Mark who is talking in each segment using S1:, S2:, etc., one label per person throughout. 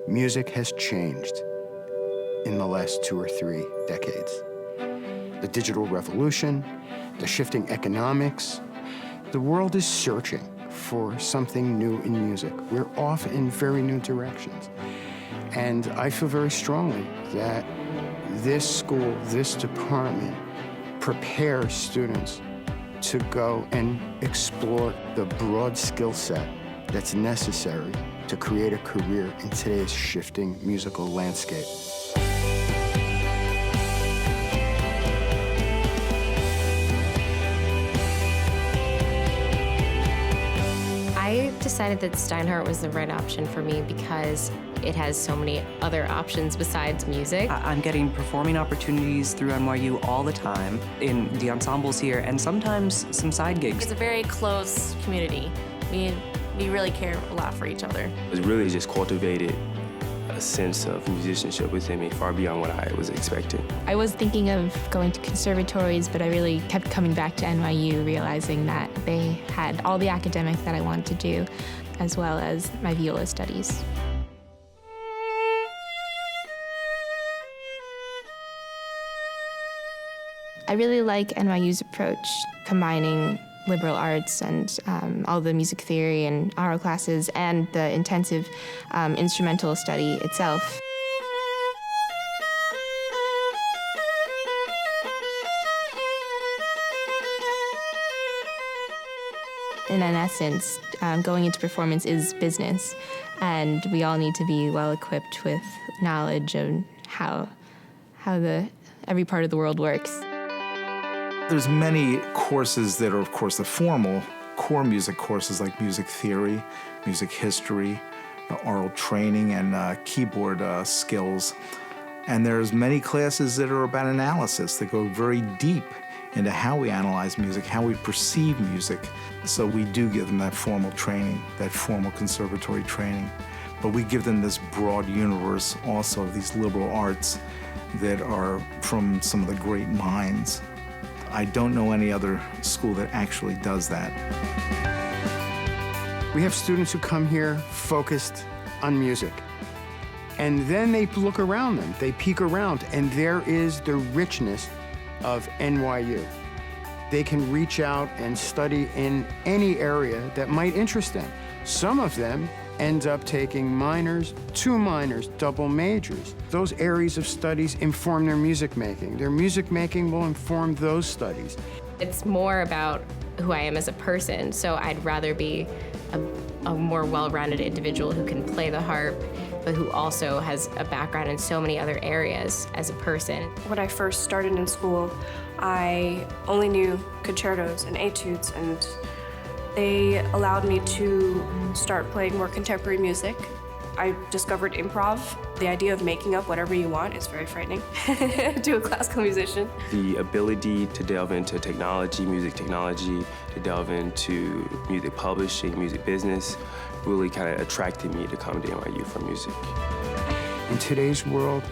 S1: Music has changed in the last 2 or 3 decades. The digital revolution, the shifting economics, the world is searching for something new in music. We're off in very new directions. And I feel very strongly that this school, this department, prepares students to go and explore the broad skill set that's necessary to create a career in today's shifting musical landscape.
S2: I decided that Steinhardt was the right option for me because it has so many other options besides music.
S3: I'm getting performing opportunities through NYU all the time in the ensembles here, and sometimes some side gigs.
S4: It's a very close community. We really care a lot for each other.
S5: It's really just cultivated a sense of musicianship within me far beyond what I was expecting.
S6: I was thinking of going to conservatories, but I really kept coming back to NYU, realizing that they had all the academic that I wanted to do, as well as my viola studies. I really like NYU's approach, combining liberal arts and all the music theory and aural classes and the intensive instrumental study itself. In essence, going into performance is business, and we all need to be well equipped with knowledge of how every part of the world works.
S7: There's many courses that are, of course, the formal core music courses like music theory, music history, oral training, and keyboard skills. And there's many classes that are about analysis that go very deep into how we analyze music, how we perceive music. So we do give them that formal training, that formal conservatory training. But we give them this broad universe also of these liberal arts that are from some of the great minds. I don't know any other school that actually does that.
S1: We have students who come here focused on music. And then they look around them, they peek around, and there is the richness of NYU. They can reach out and study in any area that might interest them. Some of them end up taking minors, 2 minors, double majors. Those areas of studies inform their music making. Their music making will inform those studies.
S2: It's more about who I am as a person, so I'd rather be a more well-rounded individual who can play the harp, but who also has a background in so many other areas as a person.
S8: When I first started in school, I only knew concertos and etudes, and they allowed me to start playing more contemporary music. I discovered improv. The idea of making up whatever you want is very frightening to a classical musician.
S5: The ability to delve into technology, music technology, to delve into music publishing, music business, really kind of attracted me to come to NYU for music.
S1: In today's world,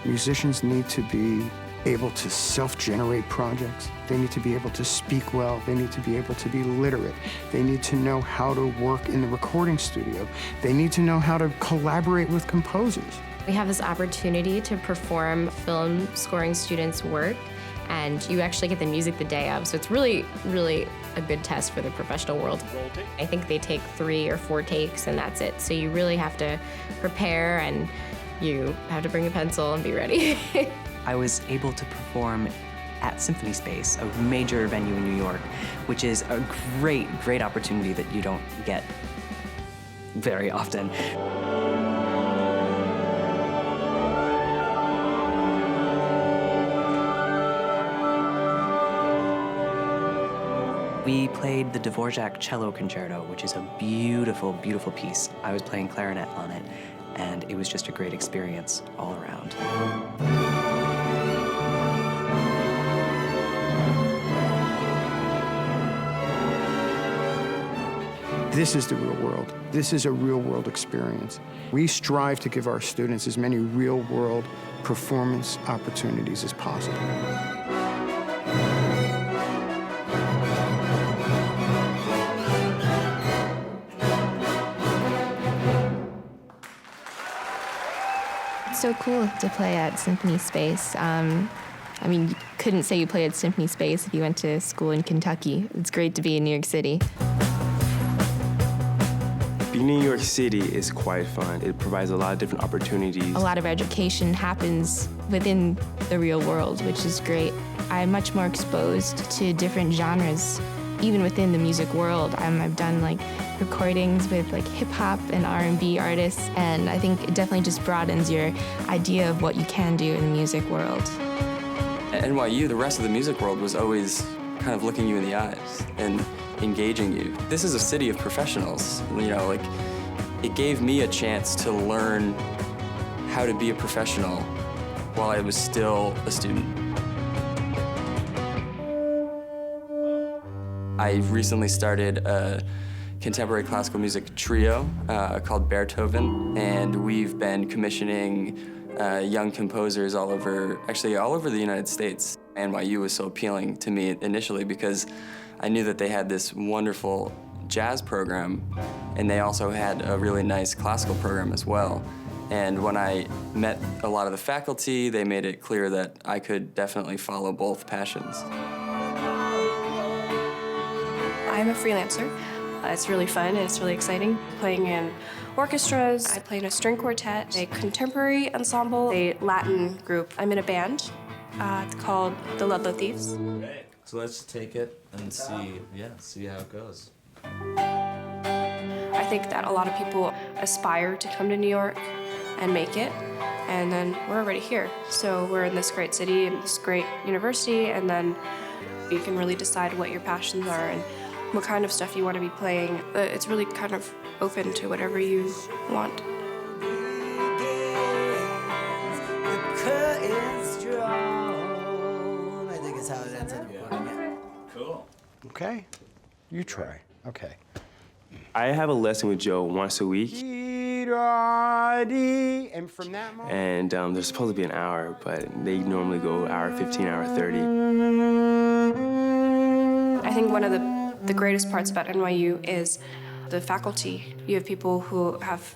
S1: musicians need to be able to self-generate projects. They need to be able to speak well. They need to be able to be literate. They need to know how to work in the recording studio. They need to know how to collaborate with composers.
S2: We have this opportunity to perform film scoring students' work, and you actually get the music the day of, so it's really, really a good test for the professional world. I think they take 3 or 4 takes, and that's it. So you really have to prepare, and you have to bring a pencil and be ready.
S3: I was able to perform at Symphony Space, a major venue in New York, which is a great, great opportunity that you don't get very often. We played the Dvorak Cello Concerto, which is a beautiful, beautiful piece. I was playing clarinet on it, and it was just a great experience all around.
S1: This is the real world. This is a real-world experience. We strive to give our students as many real-world performance opportunities as possible.
S6: It's so cool to play at Symphony Space. I mean, you couldn't say you played at Symphony Space if you went to school in Kentucky. It's great to be in New York City.
S5: Being in New York City is quite fun. It provides a lot of different opportunities.
S6: A lot of education happens within the real world, which is great. I'm much more exposed to different genres, even within the music world. I've done like recordings with like hip hop and R&B artists, and I think it definitely just broadens your idea of what you can do in the music world.
S9: At NYU, the rest of the music world was always kind of looking you in the eyes and engaging you. This is a city of professionals. You know, like, it gave me a chance to learn how to be a professional while I was still a student. I recently started a contemporary classical music trio called Beethoven, and we've been commissioning young composers all over the United States. NYU was so appealing to me initially because I knew that they had this wonderful jazz program, and they also had a really nice classical program as well. And when I met a lot of the faculty, they made it clear that I could definitely follow both passions.
S8: I'm a freelancer. It's really fun and it's really exciting. Playing in orchestras, I play in a string quartet, a contemporary ensemble, a Latin group. I'm in a band. It's called the Ludlow Thieves.
S10: Great. So let's take it and see how it goes.
S8: I think that a lot of people aspire to come to New York and make it, and then we're already here. So we're in this great city and this great university, and then you can really decide what your passions are and what kind of stuff you want to be playing. It's really kind of open to whatever you want.
S10: I think it's how it ends up. Yeah. Cool.
S1: Okay, you try. Okay.
S5: I have a lesson with Joe once a week.
S1: And from that moment.
S5: And they're supposed to be an hour, but they normally go hour 15, hour 30.
S8: I think one of the greatest parts about NYU is the faculty. You have people who have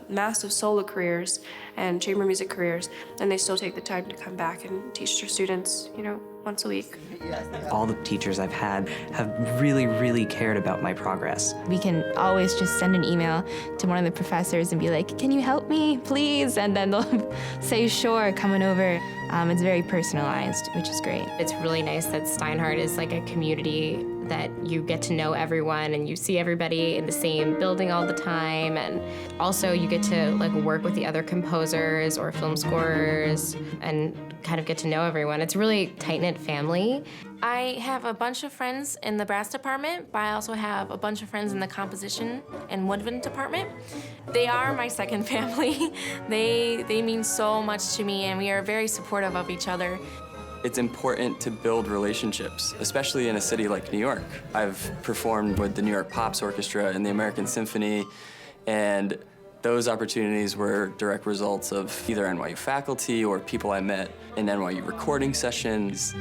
S8: massive solo careers and chamber music careers, and they still take the time to come back and teach their students, once a week.
S3: All the teachers I've had have really, really cared about my progress.
S6: We can always just send an email to one of the professors and be like, can you help me, please? And then they'll say, sure, coming over. It's very personalized, which is great.
S2: It's really nice that Steinhardt is like a community that you get to know everyone and you see everybody in the same building all the time, and also you get to like work with the other composers or film scorers and kind of get to know everyone. It's a really tight-knit family.
S4: I have a bunch of friends in the brass department, but I also have a bunch of friends in the composition and woodwind department. They are my second family. They mean so much to me, and we are very supportive of each other.
S9: It's important to build relationships, especially in a city like New York. I've performed with the New York Pops Orchestra and the American Symphony, and those opportunities were direct results of either NYU faculty or people I met in NYU recording sessions.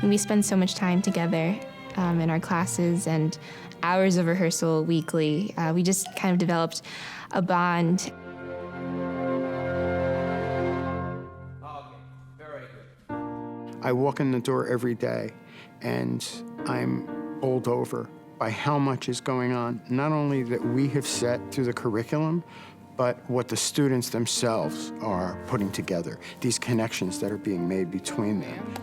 S6: We spend so much time together in our classes and hours of rehearsal weekly. We just kind of developed a bond.
S1: I walk in the door every day, and I'm bowled over by how much is going on, not only that we have set through the curriculum, but what the students themselves are putting together, these connections that are being made between them.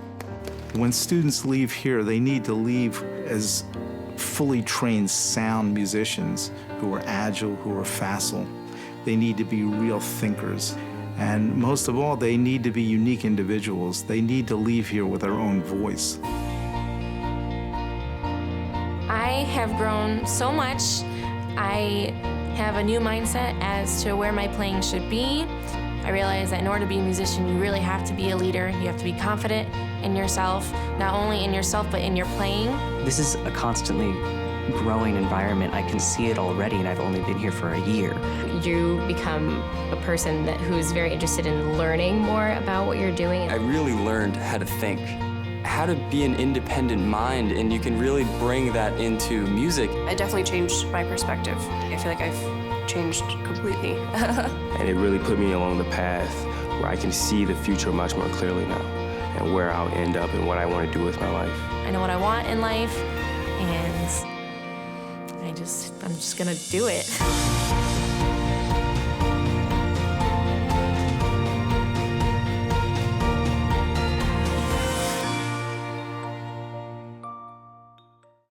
S7: When students leave here, they need to leave as fully trained, sound musicians who are agile, who are facile. They need to be real thinkers. And most of all, they need to be unique individuals. They need to leave here with their own voice.
S4: I have grown so much. I have a new mindset as to where my playing should be. I realize that in order to be a musician, you really have to be a leader. You have to be confident in yourself, not only in yourself, but in your playing.
S3: This is a constantly growing environment. I can see it already, and I've only been here for a year.
S2: You become a person who's very interested in learning more about what you're doing.
S9: I really learned how to think, how to be an independent mind, and you can really bring that into music.
S8: It definitely changed my perspective. I feel like I've changed completely.
S5: And it really put me along the path where I can see the future much more clearly now and where I'll end up and what I want to do with my life.
S4: I know what I want in life, and I'm just gonna do it.